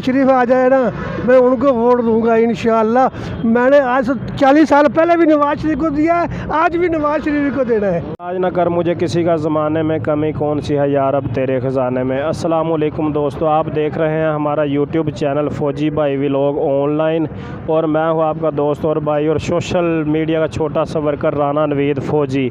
शरीफ आ जाए ना, मैं उनको वोट दूंगा इंशाअल्लाह। मैंने आज 40 साल पहले भी नवाज शरीफ को दिया है, आज भी नवाज शरीफ को देना है। आज ना कर मुझे किसी का ज़माने में कमी कौन सी है यार अब तेरे ख़जाने में। अस्सलाम वालेकुम दोस्तों, आप देख रहे हैं हमारा यूट्यूब चैनल फौजी भाई व्लॉग ऑनलाइन, और मैं हूं आपका दोस्त और भाई और सोशल मीडिया का छोटा सा वर्कर राना नवीद फौजी।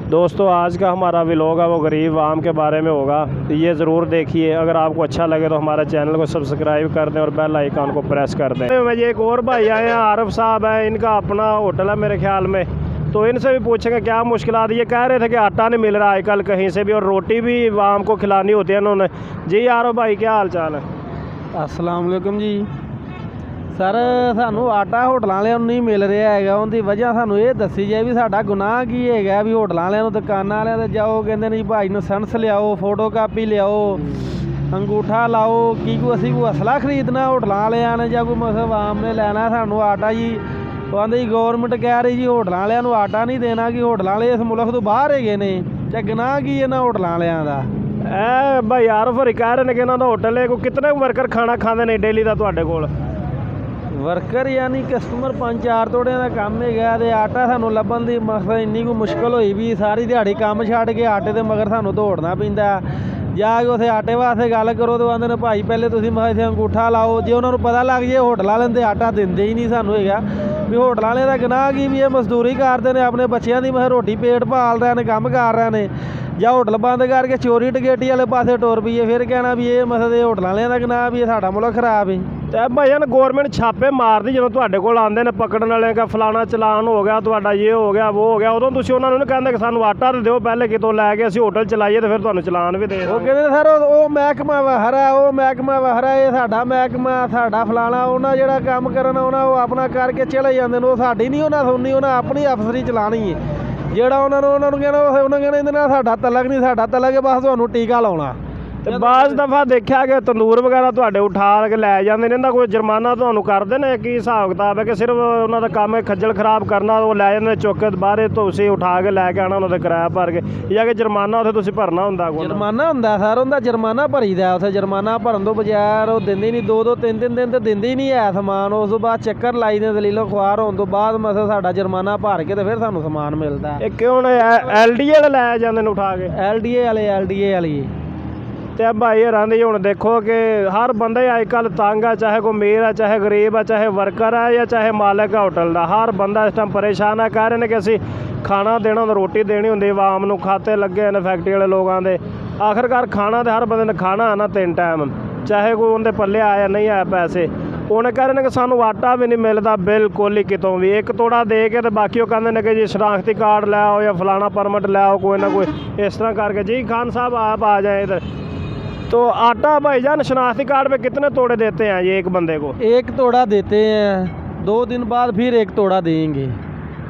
दोस्तों आज का हमारा व्लॉग है वो गरीब आम के बारे में होगा, ये ज़रूर देखिए। अगर आपको अच्छा लगे तो हमारे चैनल को सब्सक्राइब कर दें और बेल आइकन को प्रेस कर दें। मैं ये एक और भाई आए हैं, आरफ साहब हैं, इनका अपना होटल है मेरे ख्याल में, तो इनसे भी पूछेंगे क्या मुश्किलात। ये कह रहे थे कि आटा नहीं मिल रहा आजकल कहीं से भी, और रोटी भी आम को खिलानी होती है इन्होंने। जी आरफ भाई क्या हाल चाल है? अस्सलाम वालेकुम जी सर, ਸਾਨੂੰ ਆਟਾ ਹੋਟਲਾਂ ਵਾਲਿਆਂ ਨੂੰ ਨਹੀਂ ਮਿਲ ਰਿਹਾ ਹੈਗਾ। ਉਹਦੀ ਵਜ੍ਹਾ ਸਾਨੂੰ ਇਹ ਦੱਸੀ ਜਾਏ ਵੀ ਸਾਡਾ ਗੁਨਾਹ ਕੀ ਹੈਗਾ ਵੀ ਹੋਟਲਾਂ ਵਾਲਿਆਂ ਨੂੰ ਦੁਕਾਨਾਂ ਵਾਲਿਆਂ ਤੇ ਜਾਓ, ਕਹਿੰਦੇ ਨਹੀਂ ਭਾਈ ਨੂੰ ਲਾਇਸੈਂਸ ਲਿਆਓ, ਫੋਟੋ ਕਾਪੀ ਲਿਆਓ, ਅੰਗੂਠਾ ਲਾਓ, ਕੀ ਕੋਈ ਅਸੀਂ ਕੋਈ ਅਸਲਾ ਖਰੀਦਣਾ ਹੋਟਲਾਂ ਵਾਲਿਆਂ ਨੇ ਜਾਂ ਕੋਈ ਮਤਲਬ ਆਮ ਨੇ ਲੈਣਾ ਸਾਨੂੰ ਆਟਾ ਜੀ। ਉਹ ਕਹਿੰਦੇ ਜੀ ਗੌਰਮੈਂਟ ਕਹਿ ਰਹੀ ਜੀ ਹੋਟਲਾਂ ਵਾਲਿਆਂ ਨੂੰ ਆਟਾ ਨਹੀਂ ਦੇਣਾ, ਕਿ ਹੋਟਲਾਂ ਵਾਲੇ ਇਸ ਮੁਲਕ ਤੋਂ ਬਾਹਰ ਹੈਗੇ ਨੇ, ਤੇ ਗੁਨਾਹ ਕੀ ਇਹਨਾਂ ਹੋਟਲਾਂ ਵਾਲਿਆਂ ਦਾ। भाई आरफ होरी कह रहे हैं कि इन्हों का होटल है, कितने वर्कर खाना खाते हैं डेली का ਤੁਹਾਡੇ ਕੋਲ? ਵਰਕਰ ਯਾਨੀ ਕਸਟਮਰ 5-4 ਤੋੜਿਆਂ ਦਾ ਕੰਮ ਹੈਗਾ, ਤੇ ਆਟਾ ਸਾਨੂੰ ਲੱਭਣ ਦੀ ਮਸਲਾ ਇੰਨੀ ਕੋਈ ਮੁਸ਼ਕਲ ਹੋਈ ਵੀ ਸਾਰੀ ਦਿਹਾੜੀ ਕੰਮ ਛੱਡ ਕੇ ਆਟੇ ਦੇ ਮਗਰ ਸਾਨੂੰ ਦੌੜਨਾ ਪੈਂਦਾ। ਜਾ ਕੇ ਉੱਥੇ ਆਟੇ ਵਾਸਤੇ ਗੱਲ ਕਰੋ ਤਾਂ ਆਂਦੇ ਨੇ ਭਾਈ ਪਹਿਲੇ ਤੁਸੀਂ ਇੱਥੇ ਅੰਗੂਠਾ ਲਾਓ। ਜੇ ਉਹਨਾਂ ਨੂੰ ਪਤਾ ਲੱਗ ਜੇ ਹੋਟਲ ਵਾਲਿਆਂ ਦੇ ਆਟਾ ਦਿੰਦੇ ਹੀ ਨਹੀਂ ਸਾਨੂੰ ਹੈਗਾ ਵੀ ਹੋਟਲਾਂ ਵਾਲਿਆਂ ਦਾ ਗੁਨਾਹ ਕੀ ਵੀ ਇਹ ਮਜ਼ਦੂਰੀ ਕਰਦੇ ਨੇ, ਆਪਣੇ ਬੱਚਿਆਂ ਦੀ ਰੋਟੀ ਪੇਟ ਭਾਲ ਰਹੇ ਨੇ, ਕੰਮ ਕਰ ਰਹੇ ਨੇ, ਜਾਂ ਹੋਟਲ ਬੰਦ ਕਰਕੇ ਚੋਰੀ ਟਕੇਟੀ ਵਾਲੇ ਪਾਸੇ ਟੁਰ ਪਈਏ, ਫਿਰ ਕਹਿਣਾ ਵੀ ਇਹ ਮਸਲੇ ਹੋਟਲਾਂ ਵਾਲਿਆਂ ਦਾ ਗੁਨਾਹ ਵੀ ਇਹ ਸਾਡਾ ਮੁਲਕ ਖਰਾਬ ਹੈ। ਤੇ ਭਾਈ ਜਾਨ ਗੌਰਮੈਂਟ ਛਾਪੇ ਮਾਰਦੀ ਜਦੋਂ ਤੁਹਾਡੇ ਕੋਲ ਆਉਂਦੇ ਨੇ ਪਕੜਨ ਵਾਲੇ ਕਿ ਫਲਾਣਾ ਚਲਾਨ ਹੋ ਗਿਆ ਤੁਹਾਡਾ, ਇਹ ਹੋ ਗਿਆ ਉਹ ਹੋ ਗਿਆ, ਉਦੋਂ ਤੁਸੀਂ ਉਹਨਾਂ ਨੂੰ ਨਹੀਂ ਕਹਿੰਦੇ ਕਿ ਸਾਨੂੰ ਆਟਾ ਤੇ ਦਿਓ ਪਹਿਲੇ ਕਿਤੋਂ ਲੈ ਕੇ ਅਸੀਂ ਹੋਟਲ ਚਲਾਈਏ ਤੇ ਫਿਰ ਤੁਹਾਨੂੰ ਚਲਾਨ ਵੀ ਦੇ ਦਿਓ। ਉਹ ਕਹਿੰਦੇ ਸਰ ਉਹ ਮਹਿਕਮਾ ਵਹਰਾ, ਉਹ ਮਹਿਕਮਾ ਵਹਰਾ, ਇਹ ਸਾਡਾ ਮਹਿਕਮਾ, ਸਾਡਾ ਫਲਾਣਾ, ਉਹਨਾਂ ਜਿਹੜਾ ਕੰਮ ਕਰਨ ਆਉਣਾ ਉਹ ਆਪਣਾ ਕਰਕੇ ਚਲੇ ਜਾਂਦੇ ਨੇ, ਉਹ ਸਾਡੀ ਨਹੀਂ ਉਹਨਾਂ ਸੁਣਨੀ, ਉਹਨਾਂ ਆਪਣੀ ਅਫਸਰੀ ਚਲਾਣੀ ਹੈ। ਜਿਹੜਾ ਉਹਨਾਂ ਨੂੰ ਕਹਿਣਾ ਉਹਨਾਂ ਕਹਿਣਾ ਇਹਦੇ ਨਾਲ ਸਾਡਾ ਤਲਕ ਨਹੀਂ, ਸਾਡਾ ਤਲਕ ਬਸ ਤੁਹਾਨੂੰ ਟੀਕਾ ਲਾਉਣਾ। ਤੇ ਬਾਜ਼ ਦਫਾ ਦੇਖਿਆ ਕਿ ਤੰਦੂਰ ਵਗੈਰਾ ਤੁਹਾਡੇ ਉਠਾ ਕੇ ਲੈ ਜਾਂਦੇ ਨੇ, ਇਹਦਾ ਕੋਈ ਜੁਰਮਾਨਾ ਤੁਹਾਨੂੰ ਕਰਦੇ ਨੇ? ਕੀ ਹਿਸਾਬ ਕਿਤਾਬ ਹੈ ਕਿ ਸਿਰਫ ਉਹਨਾਂ ਦਾ ਕੰਮ ਹੈ ਖੱਜਲ ਖਰਾਬ ਕਰਨਾ, ਉਹ ਲੈ ਜਾਂਦੇ ਚੁੱਕ ਕੇ ਬਾਹਰੇ ਤੁਸੀਂ ਉਠਾ ਕੇ ਲੈ ਕੇ ਆਉਣਾ ਉਹਨਾਂ ਦਾ ਕਿਰਾਇਆ ਭਰ ਕੇ, ਜਾਂ ਕਿ ਜੁਰਮਾਨਾ ਉੱਥੇ ਤੁਸੀਂ ਭਰਨਾ ਹੁੰਦਾ? ਜੁਰਮਾਨਾ ਹੁੰਦਾ ਸਰ, ਉਹਦਾ ਜੁਰਮਾਨਾ ਭਰੀਦਾ। ਉੱਥੇ ਜੁਰਮਾਨਾ ਭਰਨ ਤੋਂ ਬਗੈਰ ਉਹ ਦਿੰਦੇ ਨਹੀਂ, 2-2 3-3 ਦਿਨ ਤੇ ਦਿੰਦੇ ਹੀ ਨਹੀਂ ਹੈ ਸਮਾਨ। ਉਸ ਤੋਂ ਬਾਅਦ ਚੱਕਰ ਲਾਈ ਦੇ ਦਲੀਲੋ ਖੁਆਰ ਹੋਣ ਤੋਂ ਬਾਅਦ ਮਸਾ ਸਾਡਾ ਜੁਰਮਾਨਾ ਭਰ ਕੇ ਤੇ ਫਿਰ ਸਾਨੂੰ ਸਮਾਨ ਮਿਲਦਾ। ਇਹ ਕਿਉਂ LDA ਵਾਲੇ ਲੈ ਜਾਂਦੇ ਨੇ ਉਠਾ ਕੇ? LDA ਵਾਲੀ ਤੇ ਭਾਈ ਹਰਾਂ ਦੀ ਹੁਣ ਦੇਖੋ ਕਿ ਹਰ ਬੰਦਾ ਹੀ ਅੱਜ ਕੱਲ੍ਹ ਤੰਗ ਆ, ਚਾਹੇ ਕੋਈ ਅਮੀਰ ਆ, ਚਾਹੇ ਗਰੀਬ ਆ, ਚਾਹੇ ਵਰਕਰ ਆ ਜਾਂ ਚਾਹੇ ਮਾਲਕ ਆ ਹੋਟਲ ਦਾ, ਹਰ ਬੰਦਾ ਇਸ ਟਾਈਮ ਪਰੇਸ਼ਾਨ ਆ। ਕਹਿ ਰਹੇ ਨੇ ਕਿ ਅਸੀਂ ਖਾਣਾ ਦੇਣਾ ਹੁੰਦਾ, ਰੋਟੀ ਦੇਣੀ ਹੁੰਦੀ ਆਵਾਮ ਨੂੰ, ਖਾਤੇ ਲੱਗੇ ਨੇ ਫੈਕਟਰੀ ਵਾਲੇ ਲੋਕਾਂ ਦੇ। ਆਖਰਕਾਰ ਖਾਣਾ ਤੇ ਹਰ ਬੰਦੇ ਨੇ ਖਾਣਾ ਨਾ 3 ਟਾਈਮ, ਚਾਹੇ ਕੋਈ ਉਹਦੇ ਪੱਲੇ ਆਇਆ ਨਹੀਂ ਆਇਆ ਪੈਸੇ। ਉਹਨੇ ਕਹਿ ਰਹੇ ਨੇ ਕਿ ਸਾਨੂੰ ਆਟਾ ਵੀ ਨਹੀਂ ਮਿਲਦਾ ਬਿਲਕੁਲ ਹੀ ਕਿਤੋਂ ਵੀ, ਇੱਕ ਤੋੜਾ ਦੇ ਕੇ ਤੇ ਬਾਕੀ ਉਹ ਕਹਿੰਦੇ ਨੇ ਕਿ ਜੀ ਸ਼ਨਾਖਤੀ ਕਾਰਡ ਲੈ ਆਓ ਜਾਂ ਫਲਾਣਾ ਪਰਮਿਟ ਲੈ ਆਓ, ਕੋਈ ਨਾ ਕੋਈ ਇਸ ਤਰ੍ਹਾਂ ਕਰਕੇ। जी खान साहब आप आ जाए इधर। तो आटा भाईजान शनाख्ती कार्ड पे कितने तोड़े देते हैं ये एक बंदे को? 1 तोड़ा देते हैं, 2 दिन बाद फिर 1 तोड़ा देंगे।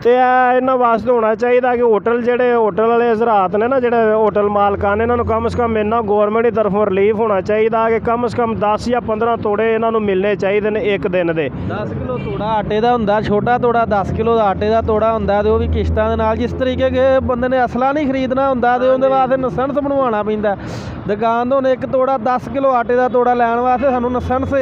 ਤੇ ਇਹਨਾਂ ਵਾਸਤੇ ਹੋਣਾ ਚਾਹੀਦਾ ਕਿ ਹੋਟਲ ਜਿਹੜੇ ਹੋਟਲ ਵਾਲੇ ਹਜ਼ਰਾਤ ਨੇ ਨਾ, ਜਿਹੜੇ ਹੋਟਲ ਮਾਲਕਾਂ ਨੇ, ਇਹਨਾਂ ਨੂੰ ਕਮ ਸੇ ਕਮ ਇਹਨਾਂ ਗੌਰਮੈਂਟ ਦੀ ਤਰਫੋਂ ਰਿਲੀਫ ਹੋਣਾ ਚਾਹੀਦਾ ਕਿ ਕਮ ਸੇ ਕਮ 10 ਜਾਂ 15 ਤੋੜੇ ਇਹਨਾਂ ਨੂੰ ਮਿਲਣੇ ਚਾਹੀਦੇ ਨੇ ਇੱਕ ਦਿਨ ਦੇ। 10 ਕਿਲੋ ਤੋੜਾ ਆਟੇ ਦਾ ਹੁੰਦਾ, ਛੋਟਾ ਤੋੜਾ 10 ਕਿਲੋ ਦਾ ਆਟੇ ਦਾ ਤੋੜਾ ਹੁੰਦਾ, ਤੇ ਉਹ ਵੀ ਕਿਸ਼ਤਾਂ ਦੇ ਨਾਲ। ਜਿਸ ਤਰੀਕੇ ਕਿ ਬੰਦੇ ਨੇ ਅਸਲਾ ਨਹੀਂ ਖਰੀਦਣਾ ਹੁੰਦਾ ਤੇ ਉਹਦੇ ਵਾਸਤੇ ਲਾਇਸੈਂਸ ਬਣਵਾਉਣਾ ਪੈਂਦਾ ਦੁਕਾਨ ਤੋਂ। 1 ਤੋੜਾ 10 ਕਿਲੋ ਆਟੇ ਦਾ ਤੋੜਾ ਲੈਣ ਵਾਸਤੇ ਸਾਨੂੰ ਲਾਇਸੈਂਸ,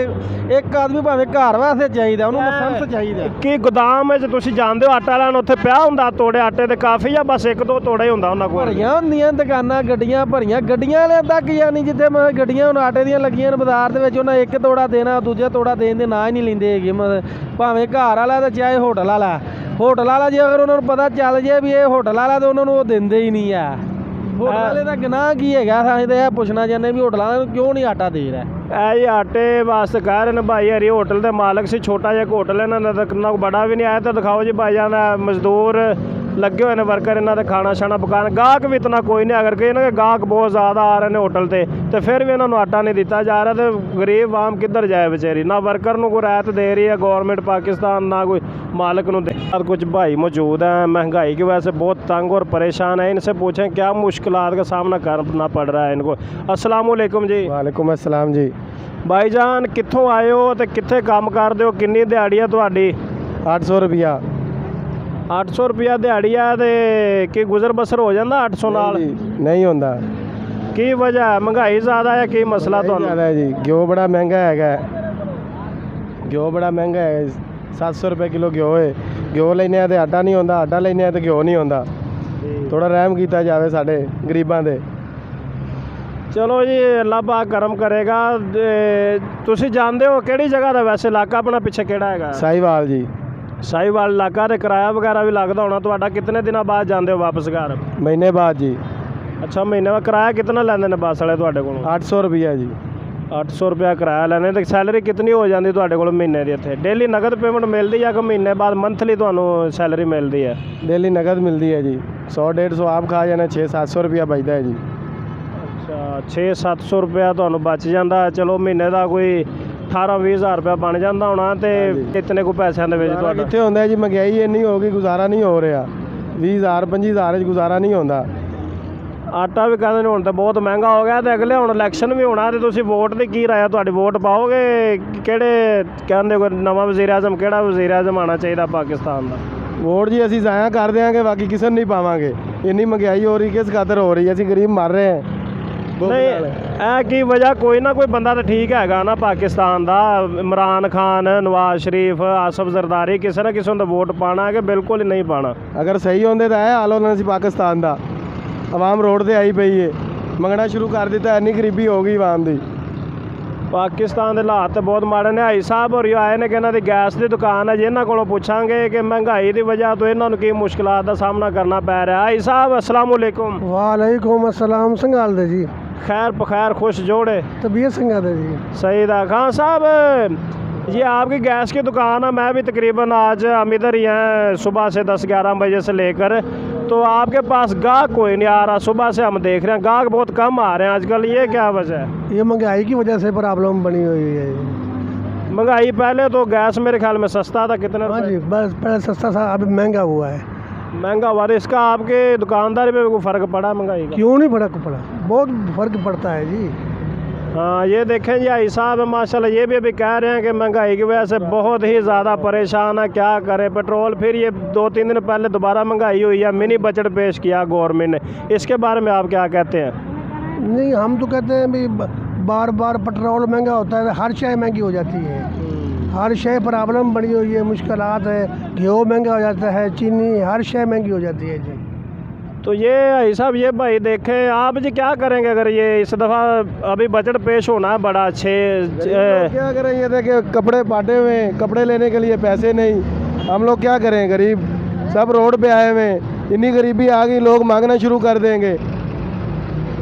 ਇੱਕ ਆਦਮੀ ਭਾਵੇਂ ਘਰ ਵਾਸਤੇ ਚਾਹੀਦਾ, ਉਹਨੂੰ ਲਾਇਸੈਂਸ ਚਾਹੀਦਾ। ਕੀ ਗੋਦਾਮ ਵਿੱਚ ਤੁਸੀਂ ਜਾਣਦੇ ਹੋ ਆਟਾ ਲੈਣ, ਉੱਥੇ ਪਿਆ ਹੁੰਦਾ ਤੋੜੇ ਆਟੇ ਦੇ ਕਾਫੀ, ਜਾਂ ਬਸ 1-2 ਤੋੜੇ ਹੁੰਦਾ ਉਹਨਾਂ ਕੋਲ? ਭਰੀਆਂ ਹੁੰਦੀਆਂ ਦੁਕਾਨਾਂ, ਗੱਡੀਆਂ ਭਰੀਆਂ, ਗੱਡੀਆਂ ਵਾਲਿਆਂ ਤੱਕ ਯਾਨੀ ਜਿੱਥੇ ਮਤਲਬ ਗੱਡੀਆਂ ਹੁਣ ਆਟੇ ਦੀਆਂ ਲੱਗੀਆਂ ਨੇ ਬਾਜ਼ਾਰ ਦੇ ਵਿੱਚ, ਉਹਨਾਂ 1 ਤੋੜਾ ਦੇਣਾ, ਦੂਜਾ ਤੋੜਾ ਦੇਣ ਦੇ ਨਾਂ ਹੀ ਨਹੀਂ ਲੈਂਦੇ ਹੈਗੇ। ਮਤਲਬ ਭਾਵੇਂ ਘਰ ਵਾਲਾ ਤੇ ਚਾਹੇ ਹੋਟਲ ਵਾਲਾ ਜੇ ਅਗਰ ਉਹਨਾਂ ਨੂੰ ਪਤਾ ਚੱਲ ਜੇ ਵੀ ਇਹ ਹੋਟਲ ਵਾਲਾ ਤਾਂ ਉਹਨਾਂ ਨੂੰ ਉਹ ਦਿੰਦੇ ਹੀ ਨਹੀਂ ਆ। ਹੋਟਲ ਵਾਲੇ ਦਾ ਗੁਨਾਹ ਕੀ ਹੈਗਾ? ਅਸੀਂ ਤਾਂ ਇਹ ਪੁੱਛਣਾ ਚਾਹੁੰਦੇ ਵੀ ਹੋਟਲਾਂ ਵਾਲਿਆਂ ਨੂੰ ਕਿਉਂ ਨਹੀਂ ਆਟਾ ਦੇ ਰਿਹਾ? ਇਹ ਆਟੇ ਵਾਸਤੇ ਕਹਿ ਰਹੇ ਨੇ ਭਾਈ ਹਰੀ ਹੋਟਲ ਦੇ ਮਾਲਕ ਸੀ, ਛੋਟਾ ਜਿਹਾ ਹੋਟਲ ਇਹਨਾਂ ਦਾ ਤਾਂ ਕਿੰਨਾ ਬੜਾ ਵੀ ਨਹੀਂ ਆਇਆ। ਤਾਂ ਦਿਖਾਓ ਜੀ ਭਾਈ ਜਾਨ ਮਜ਼ਦੂਰ ਲੱਗੇ ਹੋਏ ਨੇ ਵਰਕਰ, ਇਹਨਾਂ ਦੇ ਖਾਣਾ ਛਾਣਾ ਪਕਾਉਣ, ਗਾਹਕ ਵੀ ਇਤਨਾ ਕੋਈ ਨਹੀਂ। ਅਗਰ ਕਿ ਇਹਨਾਂ ਦੇ ਗਾਹਕ ਬਹੁਤ ਜ਼ਿਆਦਾ ਆ ਰਹੇ ਨੇ ਹੋਟਲ ਤੇ ਫਿਰ ਵੀ ਇਹਨਾਂ ਨੂੰ ਆਟਾ ਨਹੀਂ ਦਿੱਤਾ ਜਾ ਰਿਹਾ, ਤੇ ਗਰੀਬ ਆਮ ਕਿੱਧਰ ਜਾਏ बेचारी? ना वर्कर को राहत दे रही है गवर्नमेंट पाकिस्तान, ना कोई मालिक को दे। कुछ भाई मौजूद हैं महंगाई की वजह से बहुत तंग और परेशान है, इनसे पूछें क्या मुश्किलात का सामना करना पड़ रहा है इनको। अस्सलाम वालेकुम जी। वालेकुम अस्सलाम जी। भाईजान कित्थों आए हो ते कित्थे काम करदे हो, किन्नी दिहाड़ी है तुहाडी? 800 रुपया। 800 रुपया दिहाड़ी है ते की गुजर बसर हो जाता 800 नाल? नहीं होता। की वजह है? महंगाई ज़्यादा है, की मसला? ज़्यादा है जी, घ्यो बड़ा महंगा है। घ्यो बड़ा महंगा है, 700 रुपए किलो घ्यो है। घ्यो लेने तो आटा नहीं होंदा, आटा लेने तो घ्यो नहीं होंदा। थोड़ा रहम किया जाए साढ़े गरीबां दे। चलो जी, अल्लाह पाक करम करेगा। तुसी जानते हो किहड़ी जगह दा वैसे इलाका अपना पिछे किहड़ा हैगा? साहिवाल जी। साहिवाल इलाका ते किराया वगैरह भी लगदा होना तुहाडा? कितने दिनों बाद जाते हो वापस घर? महीने बाद जी। अच्छा, महीने बाद किराया कितना लैंदे ने बस वाले तुहाडे कोलों? 800 रुपया जी। 800 रुपया किराया लैने। ते सैलरी कितनी हो जाती तुहाडे कोल महीने दी इत्थे? डेली नगद पेमेंट मिलदी या कि महीने बाद मंथली तुहानू सैलरी मिलदी है? डेली नगद मिलती है जी। 100-150 आप खा जाना, 600-700 रुपया बचता है जी। अच्छा, 600-700 रुपया तुहानू बच जाता है। चलो महीने का कोई 18-20 हज़ार रुपया बन जाता होना। तो कितने को पैसों के विच तुहाडा कित्थे होंदा जी, महंगाई इन्नी हो गई, गुजारा नहीं हो रहा। 20,000-25,000 गुजारा नहीं होंदा। आटा भी कहते हुण तो बहुत महंगा हो गया। तो अगले हुण इलैक्शन भी होना, तो तुसीं वोट दी की राय है तुहाडी? वोट पाओगे? किहड़े कहंदे कोई नवां वज़ीर आज़म, किहड़ा वज़ीर आज़म आना चाहिए पाकिस्तान का? वोट जी असीं ज़ाया कर देंगे, बाकी किसी नहीं पावांगे। इन्नी महंगाई हो रही, किस खातर हो रही है? असीं गरीब मर रहे हैं। नहीं, ऐ की वजह? कोई ना कोई बंदा तो ठीक हैगा ना पाकिस्तान का। इमरान खान, नवाज शरीफ, आसफ जरदारी, किसी ना किसी ने वोट पाना है कि बिल्कुल ही नहीं पाना? अगर सही होंदे तो है हाल होना सी पाकिस्तान का। आवाम रोड ते आई पई है, मंगना शुरू कर दिता। इन्नी गरीबी हो गई आवाम की। पाकिस्तान के हालात तो बहुत माड़े ने। हाई साहब होर आए ने कि इन्हां दी गैस की दुकान है जी, इन्हां कोलों पुछांगे कि महंगाई की वजह तो इन्हां नूं की मुश्किलात का सामना करना पै रहा है। हाई साहब अस्सलाम वालेकुम। वालेकुम अस्सलाम। संगाल दे जी। खैर पखैर, खुश जोड़े? तबीयत संगा दे जी। सही था। खान साहब, ये आपकी गैस की दुकान है। मैं भी तकरीबन आज हम इधर ही हैं सुबह से 10-11 बजे से लेकर। तो आपके पास गाहक कोई नहीं आ रहा। सुबह से हम देख रहे हैं गाहक बहुत कम आ रहे हैं आजकल। ये क्या वजह है? ये महंगाई की वजह से प्रॉब्लम बनी हुई है। महंगाई, पहले तो गैस मेरे ख्याल में सस्ता था। कितने हाँ रुपए? जी, बस पहले सस्ता था, अभी महंगा हुआ है। महंगा हुआ तो इसका आपके दुकानदारी पे कोई फ़र्क पड़ा महंगाई का? क्यों नहीं फर्क पड़ा? बहुत फर्क पड़ता है जी। हाँ, ये देखें जी, हाई साहब माशाल्लाह ये भी अभी कह रहे हैं कि महंगाई की वजह से बहुत ही ज़्यादा परेशान है। क्या करें? पेट्रोल फिर ये 2-3 दिन पहले दोबारा महंगाई हुई है। मिनी बजट पेश किया गवर्नमेंट ने, इसके बारे में आप क्या कहते हैं? नहीं, हम तो कहते हैं भी बार बार पेट्रोल महंगा होता है, हर शय महंगी हो जाती है। हर शय प्रॉब्लम बनी हुई है, मुश्किलात है। घ्यो महंगा हो जाता है, चीनी, हर शय महंगी हो जाती है जी। तो ये भाई साहब, ये भाई देखें आप जी, क्या करेंगे अगर ये इस दफ़ा अभी बजट पेश होना है बड़ा अच्छे? क्या करें? ये देखे कपड़े फाटे हुए हैं, कपड़े लेने के लिए पैसे नहीं। हम लोग क्या करें? गरीब सब रोड पे आए हुए हैं। इन्नी गरीबी आ गई, लोग मांगना शुरू कर देंगे।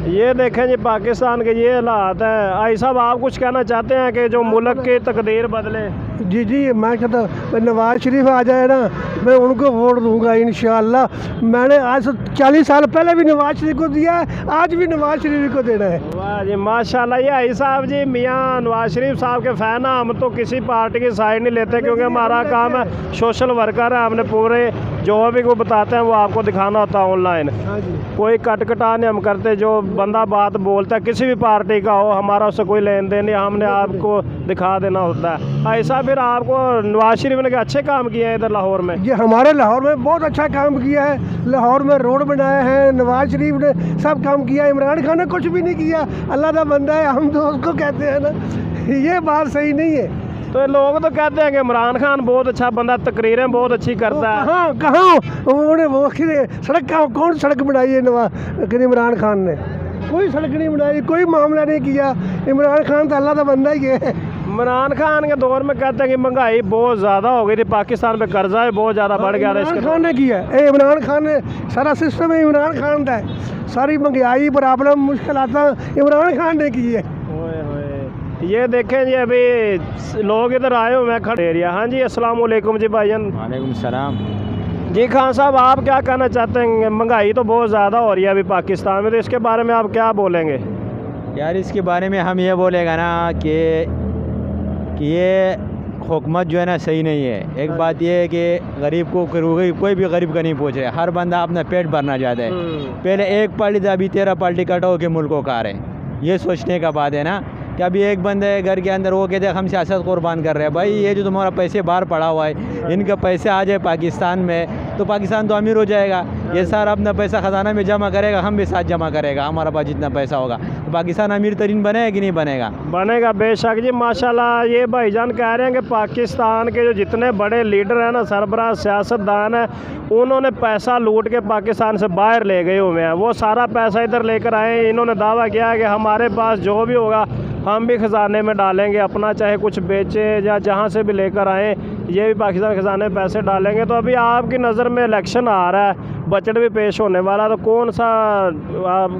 ये देखें जी, पाकिस्तान के ये हालात हैं। भाई साहब, आप कुछ कहना चाहते हैं कि जो मुल्क की तकदीर बदले? जी जी, मैं कहता हूँ नवाज शरीफ आ जाए ना, मैं उनको वोट दूंगा इंशाअल्लाह। मैंने आज 40 साल पहले भी नवाज शरीफ को दिया है, आज भी नवाज शरीफ को देना है। वाह जी माशाल्लाह। ये हाई साहब जी मियाँ नवाज शरीफ साहब के फ़ैन हैं। हम तो किसी पार्टी की साइड नहीं लेते, क्योंकि हमारा काम है, सोशल वर्कर है। हमने पूरे जो भी को बताते हैं वो आपको दिखाना होता है ऑनलाइन। हाँ जी। कोई कटकटा नहीं हम करते। जो बंदा बात बोलता है किसी भी पार्टी का हो, हमारा उससे कोई लेन देन नहीं, हमने आपको दिखा देना होता है। ऐसा फिर आपको नवाज शरीफ ने अच्छे काम किए हैं इधर लाहौर में? ये हमारे लाहौर में बहुत अच्छा काम किया है। लाहौर में रोड बनाए हैं, नवाज शरीफ ने सब काम किया। इमरान खान ने कुछ भी नहीं किया। अल्लाह का बंदा है, हम तो उसको कहते हैं ना। ये बात सही नहीं है। तो लोग तो कहते हैं कि इमरान खान बहुत अच्छा बंदा, तकरीरें बहुत अच्छी करता है। कहाँ कहाँ उन्होंने वो सड़क कौन सड़क बनाई है इमरान खान ने? कोई सड़क नहीं बनाई, कोई मामला नहीं किया। इमरान खान तो अल्लाह का बंदा ही है। इमरान खान के दौर में कहते हैं कि महंगाई बहुत ज़्यादा हो गई थी, पाकिस्तान पे कर्जा भी बहुत ज़्यादा बढ़ गया था। इमरान खान ने किया है। इमरान खान ने सारा सिस्टम इमरान खान का है। सारी महंगाई प्रॉब्लम मुश्किलात इमरान खान ने की है। ये देखें जी, अभी लोग इधर आए हुए हैं खड़े एरिया। हाँ जी, अस्सलाम वालेकुम जी भाईजान। वालेकुम सलाम। जी खान साहब, आप क्या कहना चाहते हैं? महंगाई तो बहुत ज़्यादा हो रही है अभी पाकिस्तान में, तो इसके बारे में आप क्या बोलेंगे? यार इसके बारे में हम ये बोलेगा ना कि ये हुकूमत जो है ना सही नहीं है। एक बात ये है कि गरीब को कोई भी गरीब का नहीं पूछ रहे। हर बंदा अपना पेट भरना चाहता है। पहले एक पार्टी था, अभी 13 पार्टी कट हो के मुल्क को खा रहे हैं। ये सोचने का बात है ना कि अभी एक बंदे घर के अंदर वो कहते हैं हम सियासत कुर्बान कर रहे हैं। भाई ये जो तुम्हारा पैसे बाहर पड़ा हुआ है, इनका पैसे आ जाए पाकिस्तान में तो पाकिस्तान तो अमीर हो जाएगा। ये सारा अपना पैसा ख़जाना में जमा करेगा, हम भी साथ जमा करेगा, हमारा पास जितना पैसा होगा। पाकिस्तान अमीर तरीन बनेगा कि नहीं बनेगा? बनेगा बेशक जी। माशाल्लाह ये भाईजान कह रहे हैं कि पाकिस्तान के जो जितने बड़े लीडर हैं ना, सरबराह सियासतदान हैं, उन्होंने पैसा लूट के पाकिस्तान से बाहर ले गए हुए हैं। वो सारा पैसा इधर लेकर आए। इन्होंने दावा किया है कि हमारे पास जो भी होगा हम भी ख़जाने में डालेंगे अपना, चाहे कुछ बेचें या जहाँ से भी लेकर आएँ, ये भी पाकिस्तान ख़जाने में पैसे डालेंगे। तो अभी आपकी नज़र में इलेक्शन आ रहा है, बजट भी पेश होने वाला, तो कौन सा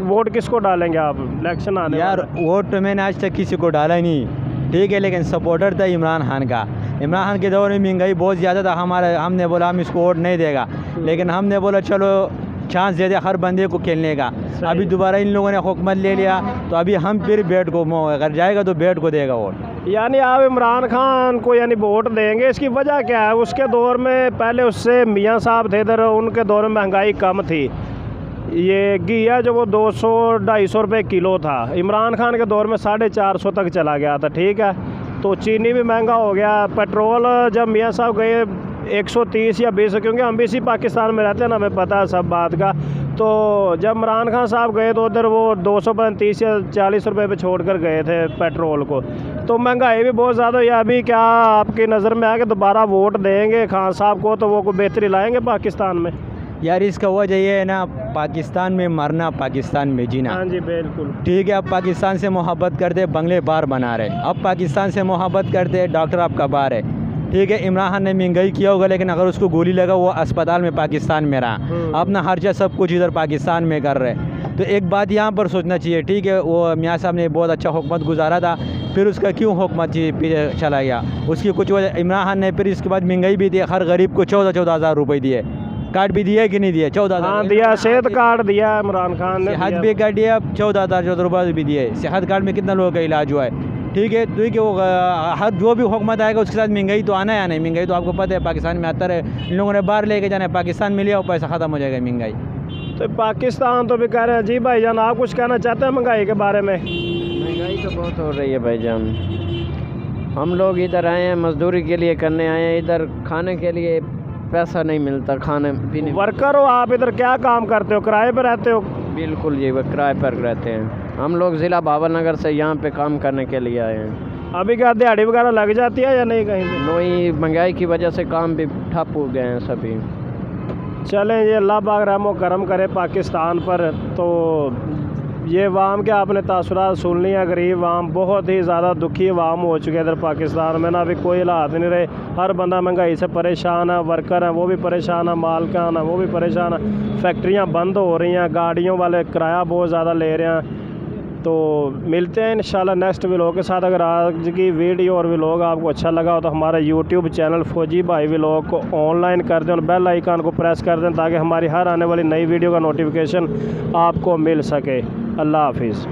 वोट किसको डालेंगे आप? इलेक्शन आने यार वोट तो मैंने आज तक किसी को डाला ही नहीं, ठीक है, लेकिन सपोर्टर था इमरान खान का। इमरान खान के दौर में महंगाई बहुत ज़्यादा था, हमने बोला हम इसको वोट नहीं देगा, लेकिन हमने बोला चलो चांस दे दे हर बंदे को खेलने का। अभी दोबारा इन लोगों ने हुकूमत ले लिया, तो अभी हम फिर बैट को अगर जाएगा तो बैट को देगा वोट। यानी आप इमरान खान को यानी वोट देंगे, इसकी वजह क्या है? उसके दौर में पहले उससे मियाँ साहब थे इधर, उनके दौर में महंगाई कम थी। ये घिया जो वो 200-250 रुपये किलो था, इमरान खान के दौर में 450 तक चला गया था, ठीक है। तो चीनी भी महंगा हो गया, पेट्रोल जब मियाँ साहब गए 130 या 20, क्योंकि हम भी इसी पाकिस्तान में रहते हैं ना, हमें पता है सब बात का। तो जब इमरान खान साहब गए तो उधर वो 230 या 40 रुपये पे छोड़ कर गए थे पेट्रोल को। तो महंगाई भी बहुत ज़्यादा हुई। अभी क्या आपकी नज़र में है कि दोबारा वोट देंगे खान साहब को तो वो को बेहतरी लाएंगे पाकिस्तान में? यार इसका वजह ये है ना, पाकिस्तान में मरना, पाकिस्तान में जीना। हाँ जी बिल्कुल ठीक है। अब पाकिस्तान से मोहब्बत करते बंगले बार बना रहे, अब पाकिस्तान से मोहब्बत करते डॉक्टर आपका बार है, ठीक है। इमरान खान ने महंगाई किया होगा, लेकिन अगर उसको गोली लगा वो अस्पताल में पाकिस्तान में रहा, अपना खर्चा सब कुछ इधर पाकिस्तान में कर रहे। तो एक बात यहाँ पर सोचना चाहिए, ठीक है, वो मियाँ साहब ने बहुत अच्छा हुकूमत गुजारा था, फिर उसका क्यों हुकूमत चला गया, उसकी कुछ वजह। इमरान खान ने फिर इसके बाद महंगाई भी दी, हर गरीब को 14-14 हज़ार रुपये दिए, कार्ड भी दिया कि नहीं दिया? 14,000। हाँ दिया, सेहत कार्ड दिया इमरान खान ने, सेहत भी कार्ड दिया, 14,000 रुपये भी दिए। सेहत कार्ड में कितना लोगों का इलाज हुआ है, ठीक है। तो वो हर जो भी हुकूमत आएगा उसके साथ महंगाई तो आना है या नहीं? महंगाई तो आपको पता है पाकिस्तान में आता है, इन लोगों ने बाहर लेके जाना है, पाकिस्तान में लिया और पैसा ख़त्म हो जाएगा महंगाई। तो पाकिस्तान तो भी कह रहे हैं। जी भाईजान आप कुछ कहना चाहते हैं महंगाई के बारे में? महंगाई तो बहुत हो रही है भाईजान। हम लोग इधर आए हैं मजदूरी के लिए करने आए हैं, इधर खाने के लिए पैसा नहीं मिलता, खाने पीने। वर्कर हो आप, इधर क्या काम करते हो? किराए पे रहते हो? बिल्कुल जी, वो किराए पर रहते हैं। हम लोग ज़िला बाबरनगर से यहाँ पे काम करने के लिए आए हैं। अभी क्या दिहाड़ी वगैरह लग जाती है या नहीं कहीं पे? नई महंगाई की वजह से काम भी ठप हो गए हैं सभी। चलें, ये अल्लाह पाक रहम करम करे पाकिस्तान पर। तो ये वाम के आपने तासुरात सुन लिया, गरीब वाम बहुत ही ज़्यादा दुखी वाम हो चुके हैं इधर पाकिस्तान में ना। अभी कोई हालात नहीं रहे, हर बंदा महंगाई से परेशान है, वर्कर हैं वो भी परेशान है, मालकान है वो भी परेशान है, फैक्ट्रियां बंद हो रही हैं, गाड़ियों वाले किराया बहुत ज़्यादा ले रहे हैं। तो मिलते हैं इंशाल्लाह नेक्स्ट व्लॉग के साथ। अगर आज की वीडियो और व्लॉग आपको अच्छा लगा हो तो हमारा यूट्यूब चैनल फौजी भाई व्लॉग को ऑनलाइन कर दें और बेल आइकन को प्रेस कर दें, ताकि हमारी हर आने वाली नई वीडियो का नोटिफिकेशन आपको मिल सके। अल्लाह हाफिज़।